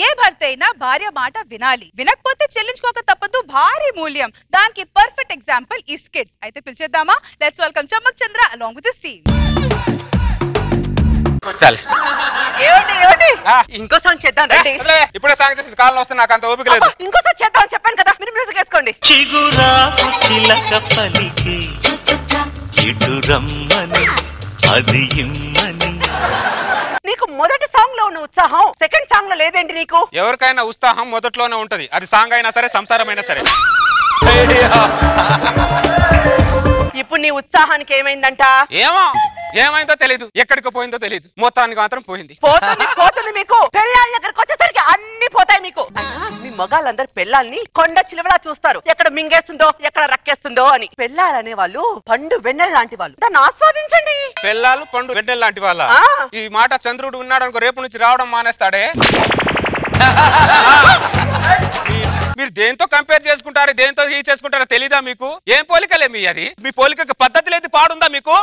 ఏ భర్త అయినా భార్య మాట వినాలి, వినకపోతే చెల్లించుకోక తప్పదు భారీ మూల్యం. దానికి పర్ఫెక్ట్ ఎగ్జాంపుల్ ఈ స్కిట్స్. అయితే పిలిచేద్దామా? Let's welcome Chammak Chandra along with his team. ఇంకోసారి చేద్దాం రండి. ఇప్పుడే సాంగ్ చేసి కాలం వస్తే నాకు అంత ఓపిక లేదు. ఇంకోసారి చేద్దాం అని చెప్పాను కదా, మీరు మ్యూజిక్ వేసుకోండి. చిగురాకు చిలక పలికే ఇటు రమ్మని అది ఇమ్మని. నీకు మొదటి సాంగ్ లో ఉన్న ఉత్సాహం సెకండ్ సాంగ్ లో లేదేంటి నీకు? ఎవరికైనా ఉత్సాహం మొదట్లోనే ఉంటది, అది సాంగ్ అయినా సరే సంసారం అయినా సరే. ఇప్పుడు నీ ఉత్సాహానికి ఏమైందంట? ఏమైందో తెలీదు, ఎక్కడికి పోయిందో తెలీదు, మొత్తానికి మాత్రం పోయింది. పోతుంది మీకు. పెళ్ళాళ్ళ దగ్గరకు వచ్చేసరికి అన్ని పోతాయి మీకు. మీ మగాళ్ళందరూ పెళ్ళాల్ని కొండ చిలువలా చూస్తారు, ఎక్కడ మింగేస్తుందో ఎక్కడ రక్కేస్తుందో అని. పెళ్ళాలనే వాళ్ళు పండు వెన్నెల లాంటి వాళ్ళు, దాన్ని ఆస్వాదించండి. పెళ్ళాలు పండు వెన్నెల లాంటి వాళ్ళ. ఈ మాట చంద్రుడు ఉన్నాడు అనుకో, రేపు నుంచి రావడం మానేస్తాడే. మీరు దేంతో కంపేర్ చేసుకుంటారు, దేంతో చేసుకుంటారో తెలీదా మీకు? ఏం పోలికలే మీ అది? మీ పోలికకి పద్ధతి లేదు, పాడుందా మీకు?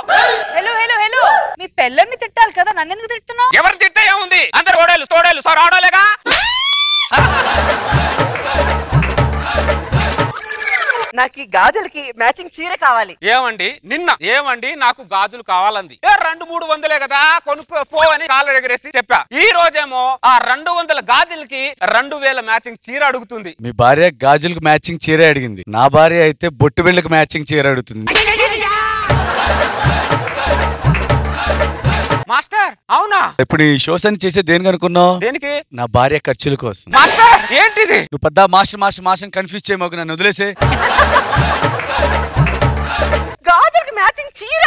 హలో హలో హలో, మీ పెళ్ళని తిట్టాలి కదా, నన్ను ఎందుకు తిట్టున్నావు? ఎవరు తిట్టే ఏముంది, అందరు ఓడేలు తోడేలు సార్ ఆడోలేగా. నాకు ఈ గాజులకి మ్యాచింగ్ చీర కావాలి. ఏమండి నాకు గాజులు కావాలంది. 200-300 కదా కొనుక్కోని కాళ్ళ ఎగరేసి చెప్పా. ఈ రోజేమో ఆ 200 గాజులకి 2000 మ్యాచింగ్ చీర అడుగుతుంది. మీ భార్య గాజులకు మ్యాచింగ్ చీర అడిగింది, నా భార్య అయితే బొట్టు బిళ్ళకి మ్యాచింగ్ చీర అడుగుతుంది. మాస్టర్ అవునా? ఇప్పుడు ఈ షోస్ అని చేసే దేనికి అనుకున్నావు? దేనికి? నా భార్య ఖర్చుల కోసం. మాస్టర్ ఏంటిది? నువ్వు పెద్ద మాస్టర్ కన్ఫ్యూజ్ చేయమాకు, నన్ను వదిలేసే. గాజులకి మ్యాచింగ్ చీర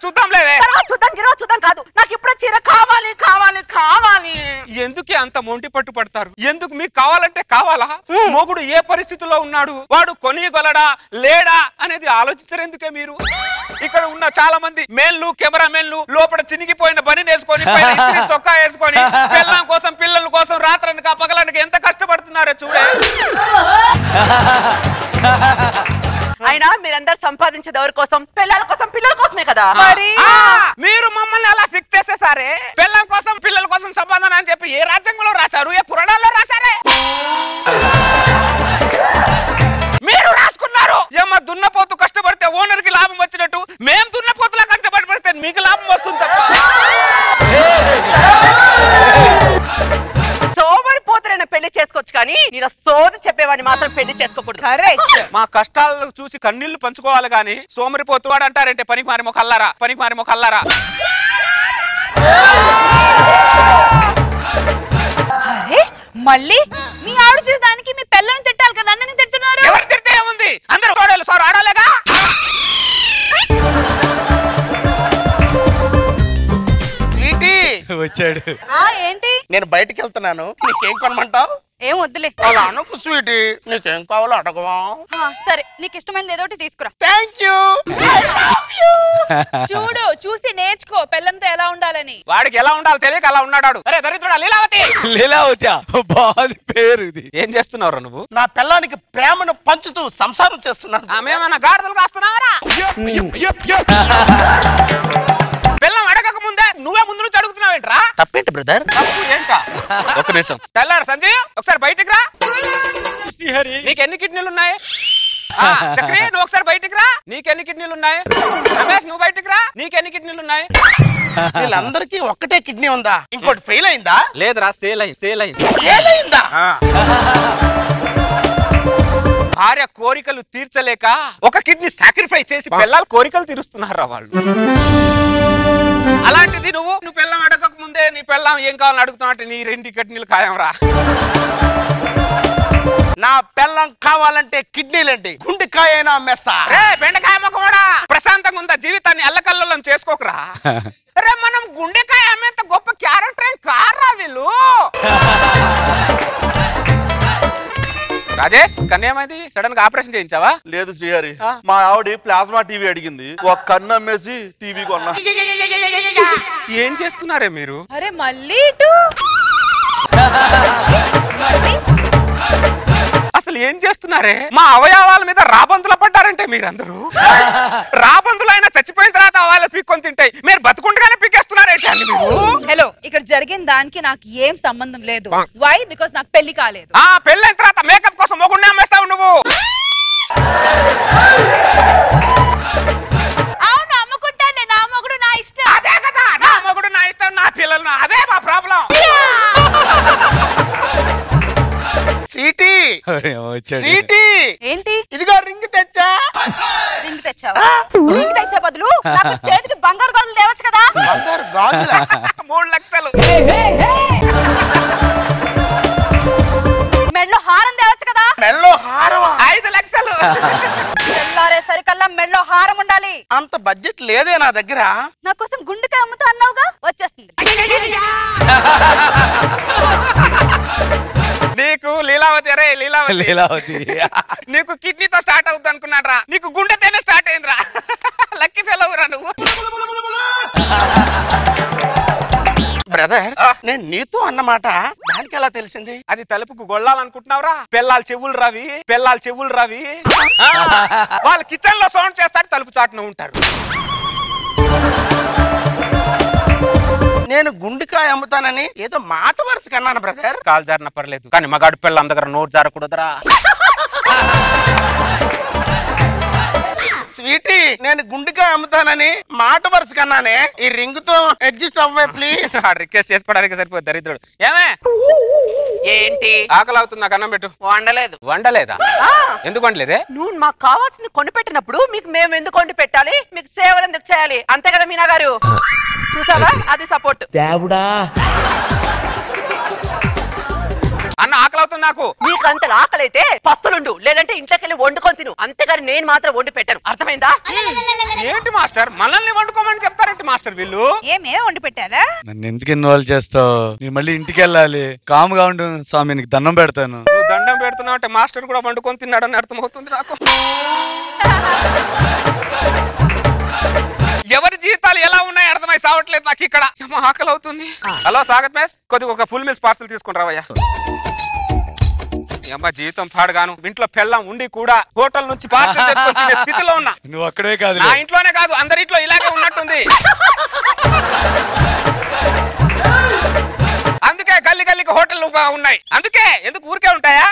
చూద్దాం కాదు, నాకు ఇప్పుడు చీర కావాలి కావాలి కావాలి. ఎందుకే అంత మొంటి పట్టు పడతారు? ఎందుకు మీకు కావాలంటే కావాలా? మొగుడు ఏ పరిస్థితిలో ఉన్నాడు, వాడు కొనిగొలడా లేడా అనేది ఆలోచించరు ఎందుకే మీరు? ఇక్కడ ఉన్న చాలా మంది మేన్లు కెమెరా మేన్లు లోపల చినిగిపోయిన బని వేసుకొని చొక్కా వేసుకొని పిల్లల కోసం పిల్లల కోసం రాత్రనక పగలనక ఎంత కష్టపడుతున్నారో చూడే. అయినా మీరందరు సంపాదించేది ఎవరి కోసం? పిల్లల కోసం, పిల్లల కోసమే కదా. మరి మీరు మమ్మల్ని అలా ఫిక్స్ చేసేసారే, పిల్లల కోసం పిల్లల కోసం సంపాదన అని చెప్పి ఏ రాజ్యాంగంలో రాశారు, ఏ పురాణాల్లో రాశారే? మీరు రాసుకున్నారు. ఏమో దున్నపోతు కష్టపడితే ఓనర్ కి లాభం వచ్చినట్టు మేము దున్నపోతులా కష్టపడితే మీకు లాభం వస్తుంది తప్ప. సోమరిపోతులైన పెళ్లి చేసుకోవచ్చు కానీ నేను సోది చెప్పేవాడిని మాత్రం పెళ్లి చేసుకోకూడదు. కరెక్ట్. మా కష్టాలను చూసి కన్నీళ్లు పంచుకోవాలి గాని సోమరిపోతువాడు అంటారంటే పనికి మారి మొకల్లారా. అరే మళ్ళీ మీ ఆవిడ చేసేదానికి మీ పిల్లని తిట్టాలి కదా, నన్ను తిట్టున్నారు. ఎవరు తిడితే ఏముంది, అందరూ తోడేలు సార్ ఆడాలేగా. వచ్చాడు. ఏంటి? నేను బయటికి వెళ్తున్నాను, నీకేం కొనమంటావు? ఏం వద్దులే. అలా అనుకు స్వీటీ, నీకేం కావాలో అడగవా? సరే, నీకు ఇష్టమైనది ఏదో ఒకటి తీసుకురా. Thank you. చూడు, చూసి నేర్చుకో పెళ్ళంతో ఎలా ఉండాలని. వాడికి ఎలా ఉండాలో తెలియక అలా ఉన్నాడు. అరే దరిద్రుడా లీలావతి బాగుంది పేరు ఇది. ఏం చేస్తున్నావు నువ్వు? నా పిల్లానికి ప్రేమను పంచుతూ సంసారం చేస్తున్నాను. మేమన్నా గాడిదలు కాస్తున్నావరా? పిల్లం అడగక ముందే నువ్వే ముందు నుంచి అడుగుతున్నావేంట్రా? తప్పేంటి బ్రదర్? తప్పు ఏంటా? ఒక్క నిమిషం తెల్లారు సంజయ్, ఒకసారి బయటికి రా. నీకు ఎన్ని కిడ్నీలు ఉన్నాయి? చక్రి నువ్వు ఒకసారి బయటికి రా. నీకెన్ని కిడ్నీలు ఉన్నాయి? రమేష్ నువ్వు బయటికి రా. నీకెన్ని కిడ్నీలు ఉన్నాయి? వీళ్ళందరికీ ఒక్కటే కిడ్నీ ఉందా? ఇంకోటి ఫెయిల్ అయిందా? లేదురా, సేల్ అయిందా? భార్య కోరికలు తీర్చలేక ఒక కిడ్నీ సాక్రిఫైస్ చేసి పిల్లల కోరికలు తీరుస్తున్నారా వాళ్ళు. అలాంటిది నువ్వు పిల్లం అడగక ముందే నీ పిల్లం ఏం కావాలని అడుగుతున్నట్టు నీ 2 కిడ్నీలు ఖాయం రా. నా పిల్లం కావాలంటే కిడ్నీలేంటి, గుండెకాయ అయినా అమ్మేస్తా. బెండకాయ మొక్కమోడా, ప్రశాంతంగా ఉందా జీవితాన్ని అల్లకల్లోలం చేసుకోకరా. అరే మనం గుండెకాయ అమ్మేంత గొప్ప క్యారెక్టర్ ఏం కారా వీళ్ళు. రాజేష్ కన్నేమైంది? సడన్ గా ఆపరేషన్ చేయించావా? లేదు శ్రీహరి, మా ఆవిడ ప్లాస్మా టీవీ అడిగింది, ఒక కన్ను అమ్మేసి టీవీ కొన్నా. ఏం చేస్తున్నారే మీరు? అరే మళ్ళీ ఇటు అసలు ఏం చేస్తున్నారే? మా అవయవాల మీద రాబందులు పడ్డారంటే మీరందరూ. రాబందులు అయినా చచ్చిపోయిన తర్వాత అవయాలు పీక్కొని తింటాయి, మీరు బతుకుండగానే పీకేస్తున్నారేంటి అన్ని మీరు? హలో, ఇక్కడ జరిగిన దానికి నాకు ఏం సంబంధం లేదు. వై? బికాస్ నాకు పెళ్లి కాలేదు. పెళ్ళైన తర్వాత మేకప్ కోసం మొగుడిని అమ్మేస్తావు నువ్వు. అవును, అమ్ముకుంటాను. నా మొగుడు నా ఇష్టం. అదే కదా, నా మొగుడు నా ఇష్టం, నా పిల్లలు అదే మా ప్రాబ్లం. సీటీ వచ్చాడు. సీటీ ఏంటి? ఇదిగో రింగ్ తెచ్చా. రింగ్ తెచ్చావా? రింగ్ తెచ్చే బదులు నాకు చేతికి బంగారు గాజులు తేవచ్చు కదా. బంగారు గాజులా? 3 లక్షలు. మెళ్ళో హారం తేవచ్చు కదా. మెల్లో హారమా? 5 లక్షలు. తెల్లారే సరికల్లా మెళ్ళో హారం ఉండాలి. అంత బడ్జెట్ లేదే నా దగ్గర. నా కోసం గుండెకాయ అమ్ముతా అన్నావుగా, వచ్చేస్తుంది. నీకు లీలావతి, అరే లీలావతి నీకు కిడ్నీతో స్టార్ట్ అవుతుంది అనుకున్నాడ్రా, నీకు గుండెతోనే స్టార్ట్ అయిందిరా. లక్కీ ఫెలో రా నువ్వు. బ్రదర్, నేను నీతో అన్నమాట దానికి ఎలా తెలిసింది? అది తలుపుకు గొళ్ళాలనుకుంటున్నావురా? పెళ్ళాలు చెవులు రవి వాళ్ళు కిచెన్ లో సౌండ్ చేస్తారు, తలుపు చాటున ఉంటారు. నేను గుండెకాయ అమ్ముతానని ఏదో మాట వరుస కన్నాను బ్రదర్. కాలు జారిన పర్లేదు, కానీ మగాడు పిల్లల దగ్గర నోరు జారకూడదురా. స్వీటీ, నేను గుండెకాయ అమ్ముతానని మాట వరుస కన్నానే. ఈ రింగ్ తో అడ్జస్ట్ అవ్వే ప్లీజ్. రిక్వెస్ట్ చేసుకోవడానికి సరిపోతుంది దరిద్రుడు. ఏమే ఏంటి? ఆకలి అవుతుంది, నాకు అన్నం పెట్టు. వండలేదు. వండలేదా? ఎందుకు వండలేదే? నువ్వు మాకు కావాల్సింది కొనిపెట్టినప్పుడు మీకు మేము ఎందుకు వండి పెట్టాలి? మీకు సేవలు ఎందుకు చేయాలి? అంతే కదా మీనా గారు? చూసావా, అది సపోర్ట్. అన్న ఆకలి అవుతుంది నాకు. నీకు అంత ఆకలైతే పస్తులుండు, లేదంటే ఇంట్లోకి వెళ్ళి వండుకొని తిను. అంతేగాని నేను మాత్రం వండి పెట్టాను, అర్థమైందా? ఏంటి మాస్టర్, మనల్ని వండుకోమని చెప్తారేంటి మాస్టర్ వీళ్ళు? ఏమే వండి పెట్టారా? నన్ను ఎందుకు ఇన్వాల్వ్ చేస్తావు? నేను మళ్ళీ ఇంటికి వెళ్ళాలి. కాముగా ఉండు స్వామి, నీకు దండం పెడతాను. నువ్వు దండం పెడుతున్నావు అంటే మాస్టర్ కూడా వండుకొని తిన్నాడని అర్థమవుతుంది నాకు. ఎవరి జీవితాలు ఎలా ఉన్నాయి అర్థమై సావట్లేదు నాకు ఇక్కడ. ఆకలి అవుతుంది. హలో సాగత్ మేస్, కొద్దిగా ఒక ఫుల్ మీల్స్ పార్సల్ తీసుకుని రావయ్యా. అమ్మ జీవితం పాడుగాను, ఇంట్లో పెళ్ళం ఉండి కూడా హోటల్ నుంచి పార్సల్ తెచ్చుకొచ్చిన స్థితిలో ఉన్నా. నువ్వు అక్కడే కాదు, నా ఇంట్లోనే కాదు, అందరింట్లో ఇలాగే ఉన్నట్టుంది. అందుకే గల్లికి హోటల్ ఉన్నాయి. అందుకే ఎందుకు ఊరికే ఉంటాయా?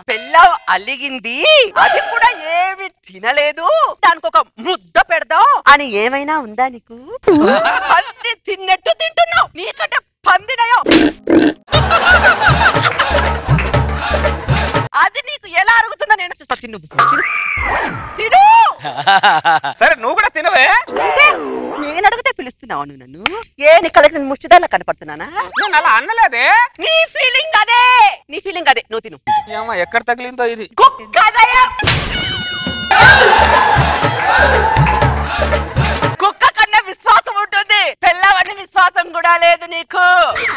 పెళ్ళం అలిగింది, అది కూడా ఏమి తినలేదు, దానికి ఒక ముద్ద పెడదాం అని ఏమైనా ఉందా నీకు? అన్ని తిన్నట్టు తింటున్నావు, నీకంటే పందినయో. అది నీకు ఎలా అరుగుతుందో నేను చూస్తా. తిను తిను. సరే నువ్వు కూడా తినవే. నేను అడిగితే పిలుస్తున్నావు నువ్వు నన్ను? ఏ నీ కళ్ళకి నేను ముష్టిదాలా కనపడుతున్నానా? నేను అలా అన్నలేదే. నీ ఫీలింగ్ అదే, నీ ఫీలింగ్ అదే. నువ్వు తిను. ఏమో ఎక్కడ తగిలిందో ఇది. కుక్క కన్నా విశ్వాసం ఉంటుంది, పెళ్ళవని విశ్వాసం కూడా లేదు నీకు.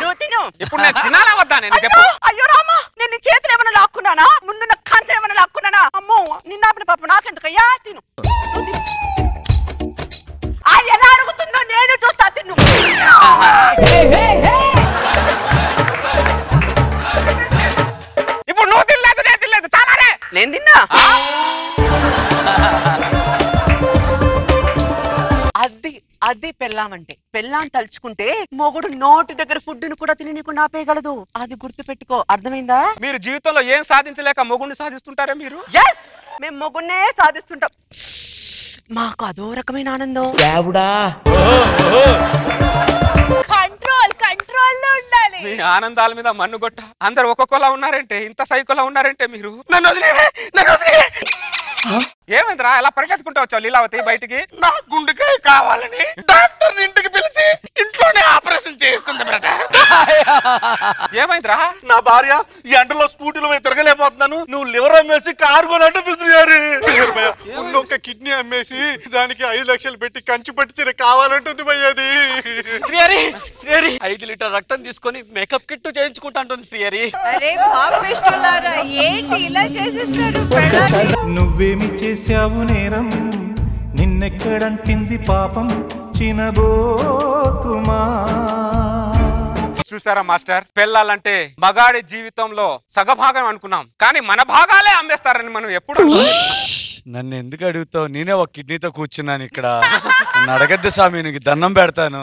నువ్వు తిను. ఇప్పుడు నేను తినాలా వద్దా? నేను చెప్పు. అయ్యో రామా, నేను నీ చేతులు ఏమైనా లాక్కున్నానా? ముందున్న కంచె ఏమైనా లాక్కున్నానా? అమ్మో నిన్న పాప నాకెందుకయ్యా? తిను. ఎలా అడుగుతుందో నేను చూస్తా. తిను. ఇప్పుడు నువ్వు తినలేదు, నేను తినలేదు, చాలానే. నేను తిన్నా. అది పెళ్ళామంటే. పెళ్ళాం తలుచుకుంటే మొగుడు నోటి దగ్గర ఫుడ్ ను కూడా తిని నీకు నాపేయగలదు. అది గుర్తు పెట్టుకో, అర్థమైందా? మీరు జీవితంలో ఏం సాధించలేక మొగుడిని సాధిస్తుంటారా మీరు? మేము మొగుడినే సాధిస్తుంటాం, మాకు అదో రకమైన ఆనందం. కంట్రోల్ లో ఉండాలి. మీ ఆనందాల మీద మన్నుగొట్ట అందరు ఒక్కొక్కలా ఉన్నారంటే, ఇంత సైకోలా ఉన్నారంటే మీరు. నన్ను వదిలేవే, నన్ను వదిలేవే. ఏమైందిరా ఎలా పరిగెత్తుకుంటూ వచ్చావు లీలావతి బయటికి? నా గుండెకాయ కావాలని డాక్టర్ ఇంటికి పిలిచి ఇంట్లోనే ఆపరేషన్ చేస్తుంది బ్రదర్. ఏమైందిరా? నా భార్య ఈ ఎండలో స్కూటీలో పోయి తిరగలేకపోతున్నాను, నువ్వు లివర్ అమ్మేసి కారు కొనంటే శ్రీహరి. ఒక కిడ్నీ అమ్మేసి దానికి 5 లక్షలు పెట్టి కంచి పట్టి చీర కావాలంటుంది భయ్యది. శ్రీహరి 5 లీటర్ రక్తం తీసుకొని మేకప్ కిట్ చేయించుకుంటా అంటుంది శ్రీహరి. అరే పాపిష్టులారా, ఏంటి ఇలా చేసేస్తారు? నువ్వేమి చేశావు నేరం, నిన్నెక్కడంటింది పాపం చినబోకుమా. చూసారా మాస్టర్, పెళ్ళాలంటే మగాడి జీవితంలో సగభాగం అనుకున్నాం, కానీ మన భాగాలే అమ్మేస్తారని మనం ఎప్పుడు. నన్ను ఎందుకు అడుగుతావు? నేనే ఒక కిడ్నీతో కూర్చున్నాను ఇక్కడ. నన్ను అడగద్దు స్వామి, నీకు దండం పెడతాను.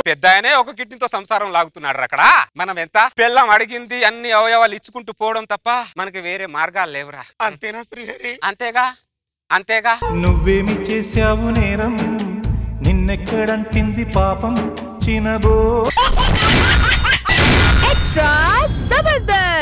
పెద్ద ఆయనే ఒక కిడ్నీతో సంసారం లాగుతున్నాడు అక్కడ. మనం ఎంత పెళ్ళం అడిగింది అన్ని అవయవాలు ఇచ్చుకుంటూ పోవడం తప్ప మనకి వేరే మార్గాలు లేవురా. అంతేనా శ్రీహరి? అంతేగా అంతేగా. నువ్వేమి చేశావు నేరం, నిన్నెక్కడంటింది పాపం చినబో. ఎక్స్ట్రా జబర్దస్త్.